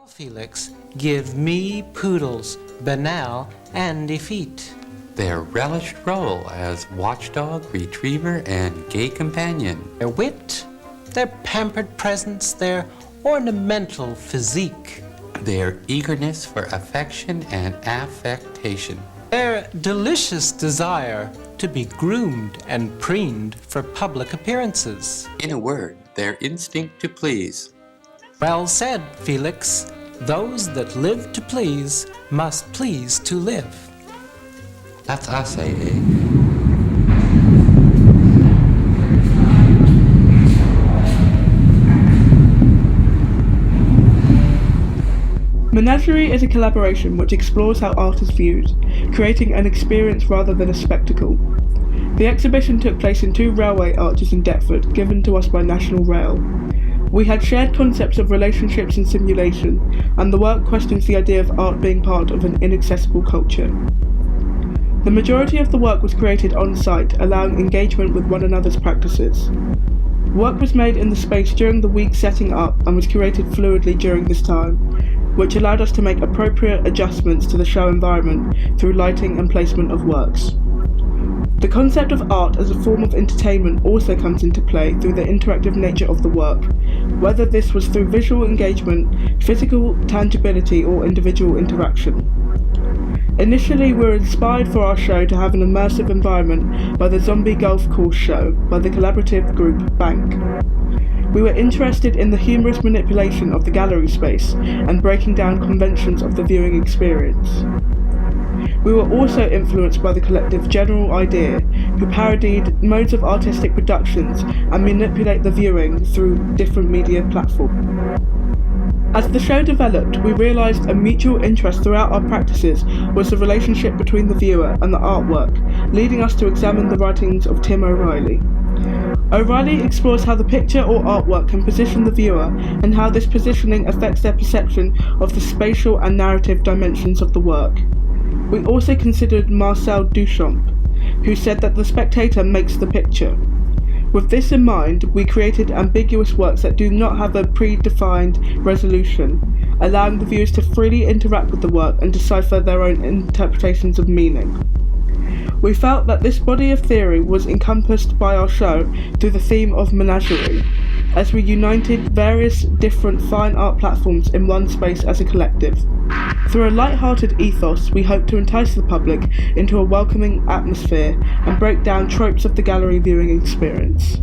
Felix, give me poodles, banal and effete. Their relished role as watchdog, retriever, and gay companion. Their wit, their pampered presence, their ornamental physique. Their eagerness for affection and affectation. Their delicious desire to be groomed and preened for public appearances. In a word, their instinct to please. Well said, Felix. Those that live to please must please to live. That's us, eh? Menagerie is a collaboration which explores how art is viewed, creating an experience rather than a spectacle. The exhibition took place in 2 railway arches in Deptford, given to us by National Rail. We had shared concepts of relationships and simulation, and the work questions the idea of art being part of an inaccessible culture. The majority of the work was created on site, allowing engagement with one another's practices. Work was made in the space during the week setting up and was curated fluidly during this time, which allowed us to make appropriate adjustments to the show environment through lighting and placement of works. The concept of art as a form of entertainment also comes into play through the interactive nature of the work, whether this was through visual engagement, physical tangibility, or individual interaction. Initially, we were inspired for our show to have an immersive environment by the Zombie Golf Course show by the collaborative group Bank. We were interested in the humorous manipulation of the gallery space and breaking down conventions of the viewing experience. We were also influenced by the collective General Idea, who parodied modes of artistic productions and manipulate the viewing through different media platforms. As the show developed, we realised a mutual interest throughout our practices was the relationship between the viewer and the artwork, leading us to examine the writings of Tim O'Reilly. O'Reilly explores how the picture or artwork can position the viewer and how this positioning affects their perception of the spatial and narrative dimensions of the work. We also considered Marcel Duchamp, who said that the spectator makes the picture. With this in mind, we created ambiguous works that do not have a predefined resolution, allowing the viewers to freely interact with the work and decipher their own interpretations of meaning. We felt that this body of theory was encompassed by our show through the theme of menagerie, as we united various different fine art platforms in one space as a collective. Through a light-hearted ethos, we hope to entice the public into a welcoming atmosphere and break down tropes of the gallery viewing experience.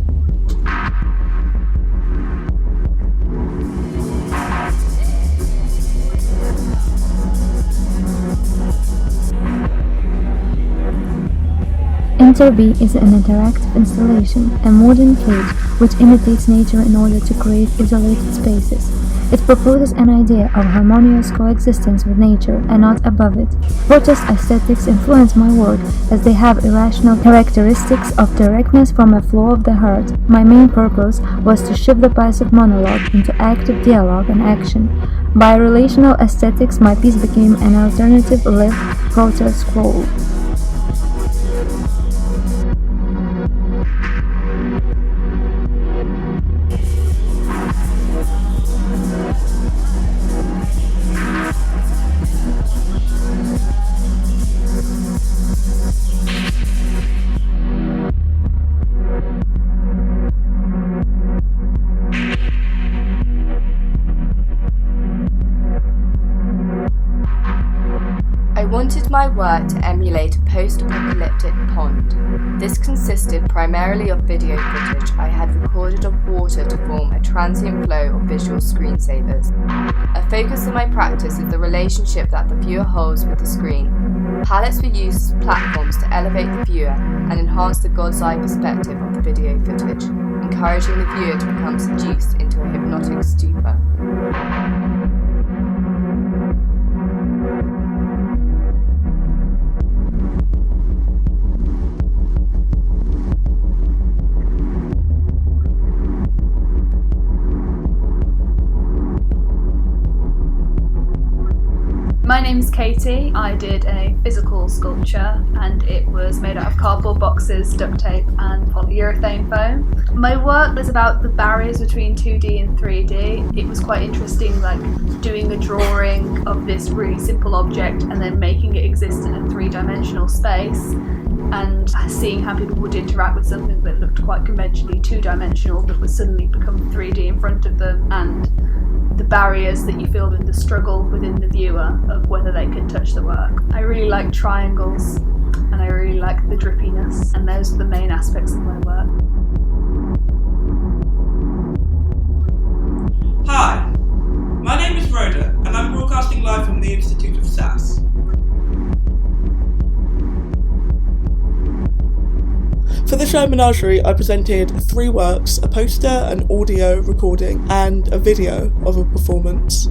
Menagerie is an interactive installation, a modern cage which imitates nature in order to create isolated spaces. It proposes an idea of harmonious coexistence with nature and not above it. Protest aesthetics influence my work as they have irrational characteristics of directness from a flow of the heart. My main purpose was to shift the passive monologue into active dialogue and action. By relational aesthetics, my piece became an alternative live protest scroll. I wanted my work to emulate a post-apocalyptic pond. This consisted primarily of video footage I had recorded of water to form a transient flow of visual screensavers. A focus of my practice is the relationship that the viewer holds with the screen. Palettes were used as platforms to elevate the viewer and enhance the God's eye perspective of the video footage, encouraging the viewer to become seduced into a hypnotic stupor. My name's Katie. I did a physical sculpture and it was made out of cardboard boxes, duct tape and polyurethane foam. My work was about the barriers between 2D and 3D. It was quite interesting, like doing a drawing of this really simple object and then making it exist in a three-dimensional space, and seeing how people would interact with something that looked quite conventionally two-dimensional that would suddenly become 3D in front of them, and the barriers that you feel in the struggle within the viewer of whether they can touch the work. I really like triangles and I really like the drippiness, and those are the main aspects of my work. Hi, my name is Rhoda and I'm broadcasting live from the Institute of SAS. For the show Menagerie, I presented 3 works, a poster, an audio recording, and a video of a performance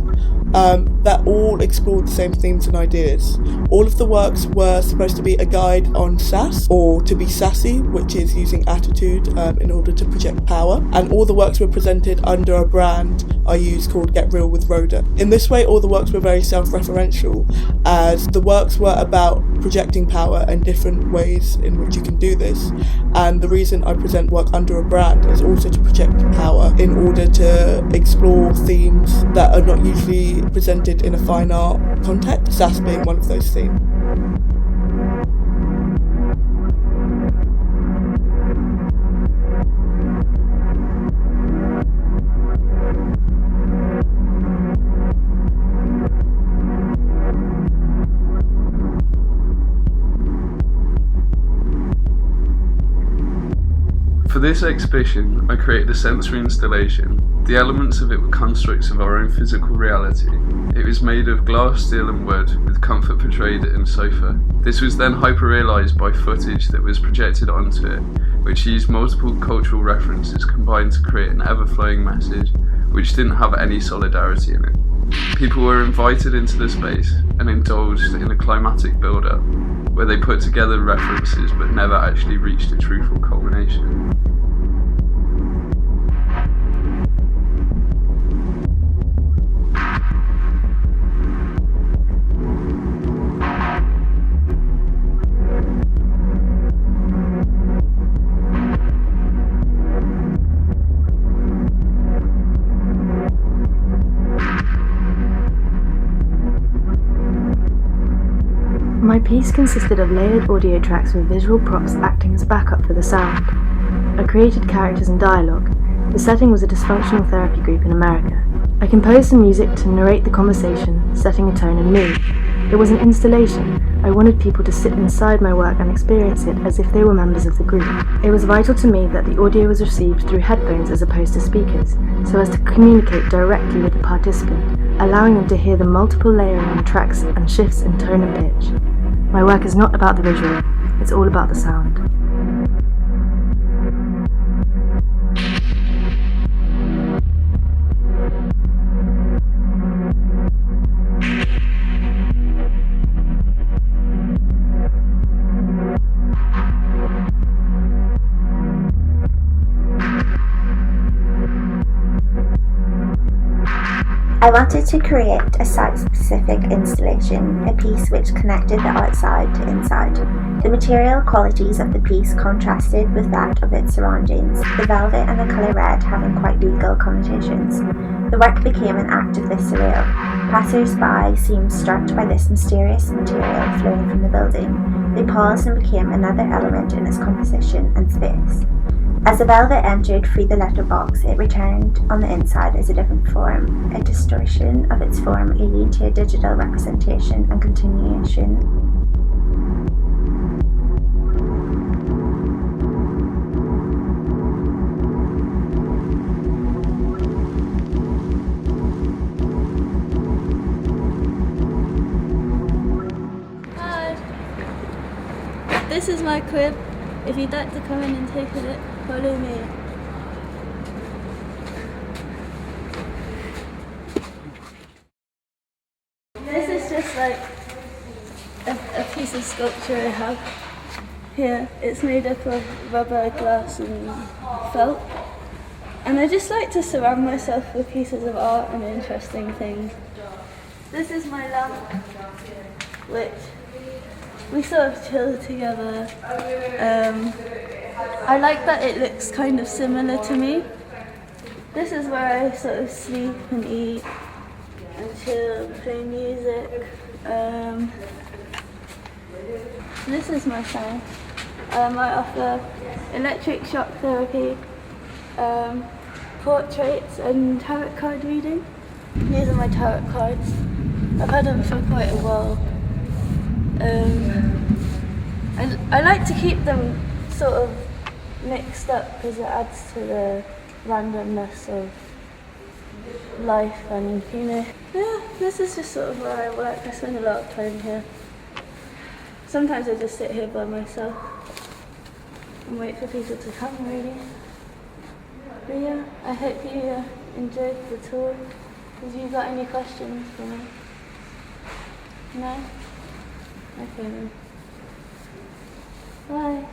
that all explored the same themes and ideas. All of the works were supposed to be a guide on SAS, or to be sassy, which is using attitude in order to project power, and all the works were presented under a brand I use called Get Real with Rhoda. In this way, all the works were very self-referential, as the works were about projecting power and different ways in which you can do this. And the reason I present work under a brand is also to project power in order to explore themes that are not usually presented in a fine art context, SAS being one of those themes. For this exhibition, I created a sensory installation. The elements of it were constructs of our own physical reality. It was made of glass, steel and wood, with comfort portrayed in sofa. This was then hyper-realised by footage that was projected onto it, which used multiple cultural references combined to create an ever-flowing message, which didn't have any solidarity in it. People were invited into the space and indulged in a climatic build-up, where they put together references but never actually reached a truthful culmination. My piece consisted of layered audio tracks with visual props acting as backup for the sound. I created characters and dialogue. The setting was a dysfunctional therapy group in America. I composed some music to narrate the conversation, setting a tone and mood. It was an installation. I wanted people to sit inside my work and experience it as if they were members of the group. It was vital to me that the audio was received through headphones as opposed to speakers, so as to communicate directly with the participant, allowing them to hear the multiple layering on tracks and shifts in tone and pitch. My work is not about the visual, it's all about the sound. I wanted to create a site-specific installation, a piece which connected the outside to inside. The material qualities of the piece contrasted with that of its surroundings, the velvet and the colour red having quite legal connotations. The work became an act of the surreal. Passers-by seemed struck by this mysterious material flowing from the building. They paused and became another element in its composition and space. As the velvet entered through the letterbox, it returned on the inside as a different form, a distortion of its form leading to a digital representation and continuation. Hi, this is my crib. If you'd like to come in and take a look, follow me. This is just like a piece of sculpture I have here. It's made up of rubber, glass and felt. And I just like to surround myself with pieces of art and interesting things. This is my lamp, which we sort of chill together. I like that it looks kind of similar to me. This is where I sort of sleep and eat and chill and play music. This is my phone. I offer electric shock therapy, portraits and tarot card reading. These are my tarot cards. I've had them for quite a while. I like to keep them sort of mixed up because it adds to the randomness of life, and yeah, this is just sort of where I work. I spend a lot of time here. Sometimes I just sit here by myself and wait for people to come, really. But yeah, I hope you enjoyed the tour. Have you got any questions for me? No? Okay then. Bye.